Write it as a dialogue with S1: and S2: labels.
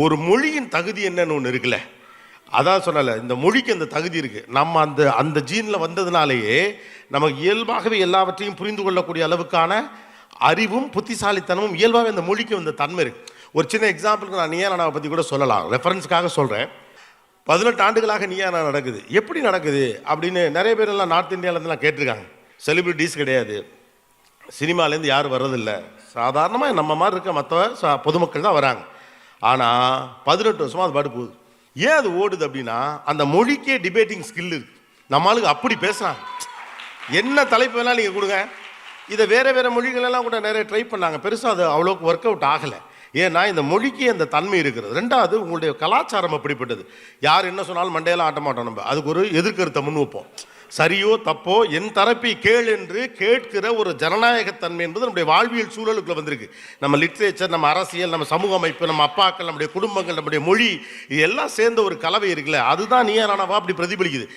S1: ஒரு மொழியின் தகுதி என்னன்னு ஒன்று இருக்குல்ல, அதான் சொன்னல, இந்த மொழிக்கு அந்த தகுதி இருக்கு. நம்ம அந்த அந்த ஜீன்ல வந்ததுனாலேயே நமக்கு இயல்பாகவே எல்லாவற்றையும் புரிந்து கொள்ளக்கூடிய அளவுக்கான அறிவும் புத்திசாலித்தனமும் இயல்பாகவே அந்த மொழிக்கு அந்த தன்மை இருக்கு. ஒரு சின்ன எக்ஸாம்பிளுக்கு நான் நீயா பற்றி கூட சொல்லலாம், ரெஃபரன்ஸுக்காக சொல்கிறேன். 18 ஆண்டுகளாக நீயா நடக்குது, எப்படி நடக்குது அப்படின்னு நிறைய பேர் எல்லாம் நார்த் இந்தியாவிலேருந்துலாம் கேட்டிருக்காங்க. செலிபிரிட்டிஸ் கிடையாது, சினிமாலேருந்து யாரும் வர்றதில்லை, சாதாரணமாக நம்ம மாதிரி இருக்க மற்ற பொதுமக்கள் தான் வராங்க. ஆனால் 18 வருஷமாக அது பாட்டு போகுது. ஏன் அது ஓடுது அப்படின்னா, அந்த மொழிக்கே டிபேட்டிங் ஸ்கில் இருக்கு. நம்மளுக்கு அப்படி பேசுகிறாங்க, என்ன தலைப்பு வேணாலும் நீங்கள் கொடுங்க. இதை வேறு வேறு மொழிகளெல்லாம் கூட நிறைய ட்ரை பண்ணாங்க, பெருசாக அது அவ்வளோக்கு ஒர்க் அவுட் ஆகலை. ஏன்னா இந்த மொழிக்கு அந்த தன்மை இருக்கிறது. ரெண்டாவது, உங்களுடைய கலாச்சாரம் அப்படிப்பட்டது. யார் என்ன சொன்னாலும் மண்டையெல்லாம் ஆட்ட மாட்டோம், நம்ம அதுக்கு ஒரு எதிர்கருத்தை முன் வைப்போம். சரியோ தப்போ என் தரப்பை கேள் என்று கேட்கிற ஒரு ஜனநாயகத்தன்மை என்பது நம்முடைய வாழ்வியல் சூழலுக்குள்ள வந்திருக்கு. நம்ம லிட்ரேச்சர், நம்ம அரசியல், நம்ம சமூக அமைப்பு, நம்ம அப்பாக்கள், நம்முடைய குடும்பங்கள், நம்முடைய மொழி, இது எல்லாம் சேர்ந்த ஒரு கலவை இருக்குல்ல, அதுதான் நீயா நானாவா அப்படி பிரதிபலிக்குது.